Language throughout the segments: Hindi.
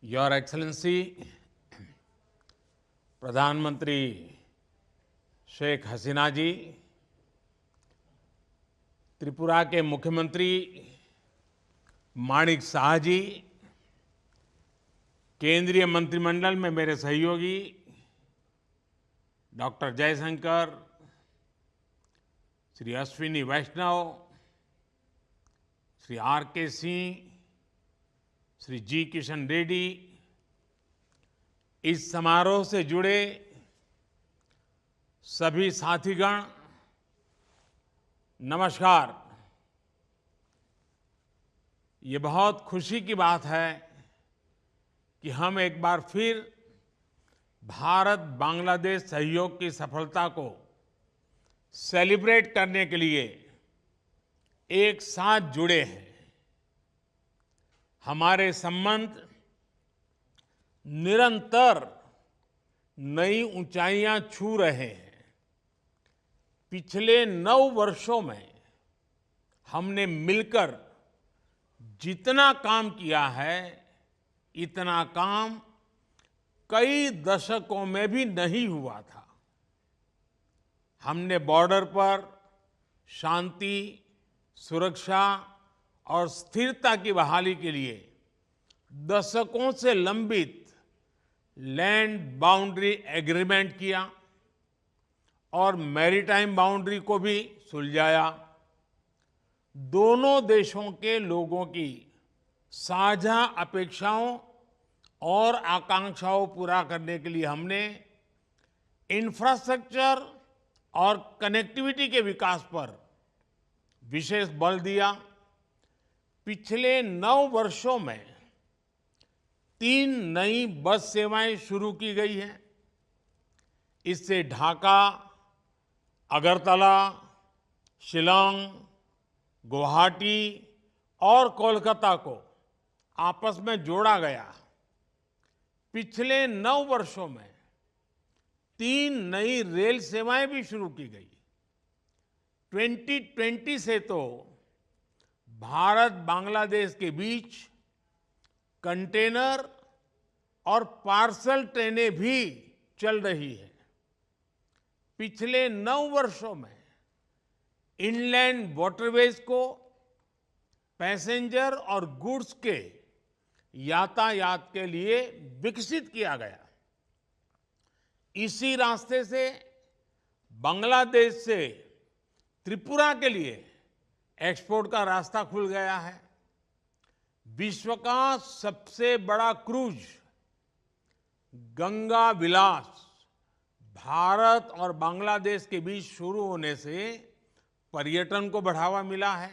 योर एक्सेलेंसी प्रधानमंत्री शेख हसीना जी, त्रिपुरा के मुख्यमंत्री माणिक साह जी, केंद्रीय मंत्रिमंडल में मेरे सहयोगी doctor Jaishankar, Shri Ashwini Vaishnaw, Shri R K Singh, Shri जी किशन रेड्डी, इस समारोह से जुड़े सभी साथीगण, नमस्कार। ये बहुत खुशी की बात है कि हम एक बार फिर भारत बांग्लादेश सहयोग की सफलता को सेलिब्रेट करने के लिए एक साथ जुड़े हैं। हमारे संबंध निरंतर नई ऊंचाइयां छू रहे हैं। पिछले 9 वर्षों में हमने मिलकर जितना काम किया है, इतना काम कई दशकों में भी नहीं हुआ था। हमने बॉर्डर पर शांति, सुरक्षा और स्थिरता की बहाली के लिए दशकों से लंबित लैंड बाउंड्री एग्रीमेंट किया और मैरीटाइम बाउंड्री को भी सुलझाया। दोनों देशों के लोगों की साझा अपेक्षाओं और आकांक्षाओं पूरा करने के लिए हमने इंफ्रास्ट्रक्चर और कनेक्टिविटी के विकास पर विशेष बल दिया। पिछले 9 वर्षों में 3 नई बस सेवाएं शुरू की गई हैं। इससे ढाका, अगरतला, शिलांग, गुवाहाटी और कोलकाता को आपस में जोड़ा गया। पिछले 9 वर्षों में 3 नई रेल सेवाएं भी शुरू की गई। 2020 से तो भारत बांग्लादेश के बीच कंटेनर और पार्सल ट्रेनें भी चल रही हैं। पिछले 9 वर्षों में इनलैंड वाटरवेज को पैसेंजर और गुड्स के यातायात के लिए विकसित किया गया। इसी रास्ते से बांग्लादेश से त्रिपुरा के लिए एक्सपोर्ट का रास्ता खुल गया है। विश्व का सबसे बड़ा क्रूज गंगा विलास भारत और बांग्लादेश के बीच शुरू होने से पर्यटन को बढ़ावा मिला है।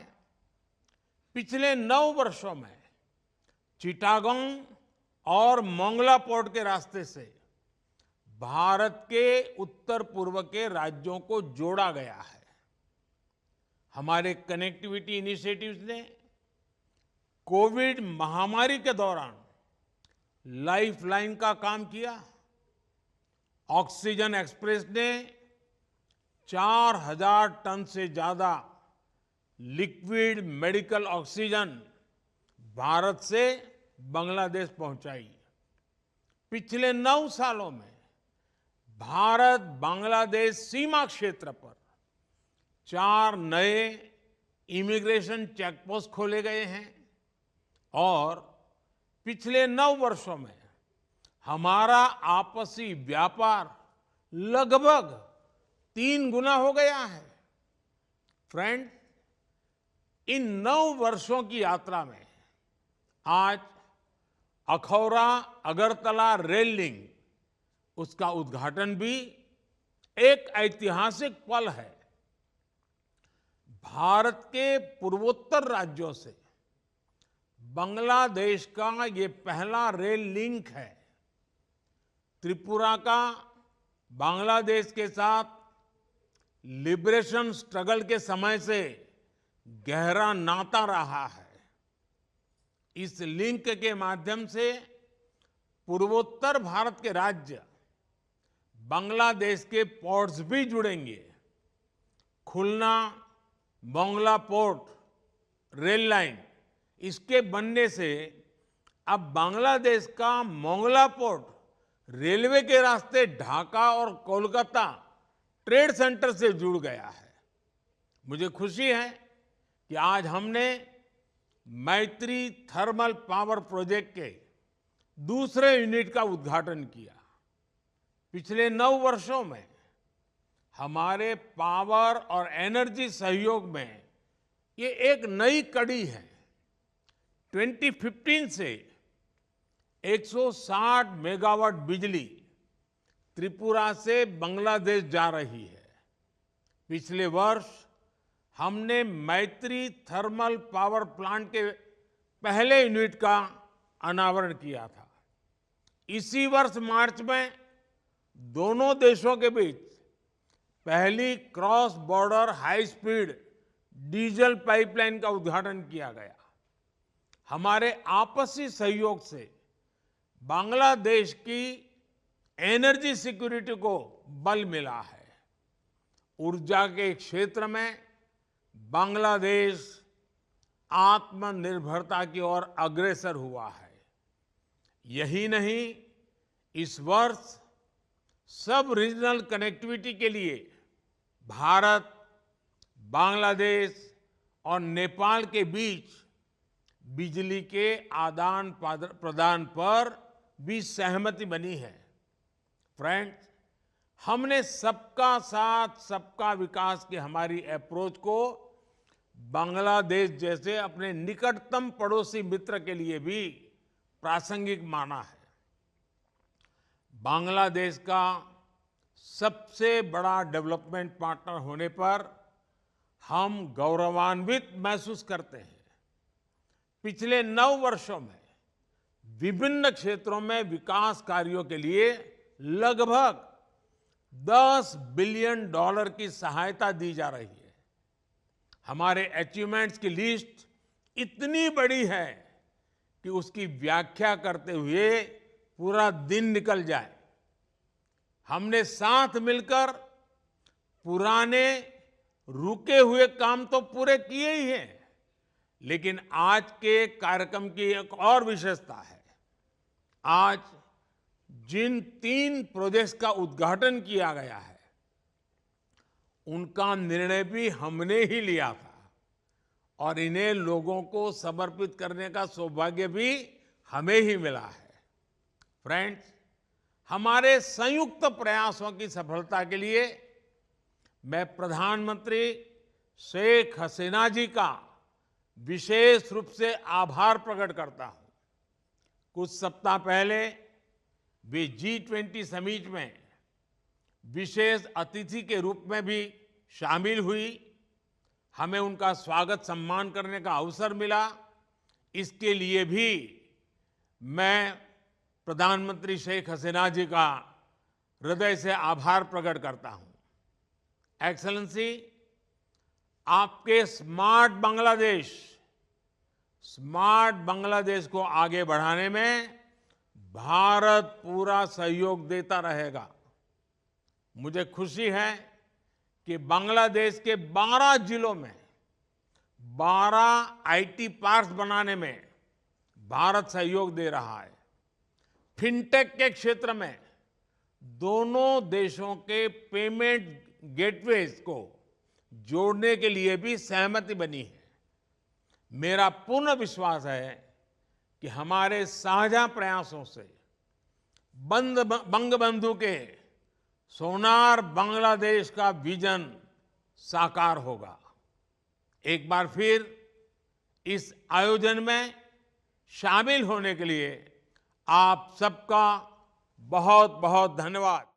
पिछले 9 वर्षों में चिटागोंग और मोंगला पोर्ट के रास्ते से भारत के उत्तर पूर्व के राज्यों को जोड़ा गया है। हमारे कनेक्टिविटी इनिशिएटिव्स ने कोविड महामारी के दौरान लाइफलाइन का काम किया। ऑक्सीजन एक्सप्रेस ने 4000 टन से ज्यादा लिक्विड मेडिकल ऑक्सीजन भारत से बांग्लादेश पहुंचाई। पिछले 9 सालों में भारत बांग्लादेश सीमा क्षेत्र पर 4 नए इमिग्रेशन चेकपोस्ट खोले गए हैं और पिछले 9 वर्षों में हमारा आपसी व्यापार लगभग 3 गुना हो गया है। फ्रेंड, इन 9 वर्षों की यात्रा में आज अखौरा अगरतला रेल लिंक, उसका उद्घाटन भी एक ऐतिहासिक पल है। भारत के पूर्वोत्तर राज्यों से बांग्लादेश का ये पहला रेल लिंक है। त्रिपुरा का बांग्लादेश के साथ लिबरेशन स्ट्रगल के समय से गहरा नाता रहा है। इस लिंक के माध्यम से पूर्वोत्तर भारत के राज्य बांग्लादेश के पोर्ट्स भी जुड़ेंगे। खुलना मोंगला पोर्ट रेल लाइन, इसके बनने से अब बांग्लादेश का मोंगला पोर्ट रेलवे के रास्ते ढाका और कोलकाता ट्रेड सेंटर से जुड़ गया है। मुझे खुशी है कि आज हमने मैत्री थर्मल पावर प्रोजेक्ट के दूसरे यूनिट का उद्घाटन किया। पिछले 9 वर्षों में हमारे पावर और एनर्जी सहयोग में ये एक नई कड़ी है। 2015 से 160 मेगावाट बिजली त्रिपुरा से बांग्लादेश जा रही है। पिछले वर्ष हमने मैत्री थर्मल पावर प्लांट के पहले यूनिट का अनावरण किया था। इसी वर्ष मार्च में दोनों देशों के बीच पहली cross border high speed diesel pipeline का उद्घाटन किया गया। हमारे आपसी सहयोग से बांग्लादेश की एनर्जी सिक्योरिटी को बल मिला है। ऊर्जा के क्षेत्र में बांग्लादेश आत्मनिर्भरता की ओर अग्रसर हुआ है। यही नहीं, इस वर्ष सब रीजनल कनेक्टिविटी के लिए भारत, बांग्लादेश और नेपाल के बीच बिजली के आदान प्रदान पर भी सहमति बनी है। फ्रेंड्स, हमने सबका साथ सबका विकास की हमारी अप्रोच को बांग्लादेश जैसे अपने निकटतम पड़ोसी मित्र के लिए भी प्रासंगिक माना है। बांग्लादेश का सबसे बड़ा डेवलपमेंट पार्टनर होने पर हम गौरवान्वित महसूस करते हैं। पिछले 9 वर्षों में विभिन्न क्षेत्रों में विकास कार्यों के लिए लगभग $10 बिलियन की सहायता दी जा रही है। हमारे अचीवमेंट्स की लिस्ट इतनी बड़ी है कि उसकी व्याख्या करते हुए पूरा दिन निकल जाए। हमने साथ मिलकर पुराने रुके हुए काम तो पूरे किए ही हैं, लेकिन आज के कार्यक्रम की एक और विशेषता है। आज जिन 3 प्रोजेक्ट्स का उद्घाटन किया गया है, उनका निर्णय भी हमने ही लिया था और इन्हें लोगों को समर्पित करने का सौभाग्य भी हमें ही मिला है। फ्रेंड्स, हमारे संयुक्त प्रयासों की सफलता के लिए मैं प्रधानमंत्री शेख हसीना जी का विशेष रूप से आभार प्रकट करता हूं। कुछ सप्ताह पहले वे G20 समिट में विशेष अतिथि के रूप में भी शामिल हुई। हमें उनका स्वागत सम्मान करने का अवसर मिला। इसके लिए भी मैं प्रधानमंत्री शेख हसीना जी का हृदय से आभार प्रकट करता हूं। एक्सेलेंसी, आपके स्मार्ट बांग्लादेश को आगे बढ़ाने में भारत पूरा सहयोग देता रहेगा। मुझे खुशी है कि बांग्लादेश के 12 जिलों में 12 आईटी पार्क्स बनाने में भारत सहयोग दे रहा है। फिनटेक के क्षेत्र में दोनों देशों के पेमेंट गेटवेज को जोड़ने के लिए भी सहमति बनी है। मेरा पूर्ण विश्वास है कि हमारे साझा प्रयासों से बंगबंधु के सोनार बांग्लादेश का विजन साकार होगा। एक बार फिर इस आयोजन में शामिल होने के लिए आप सबका बहुत बहुत धन्यवाद।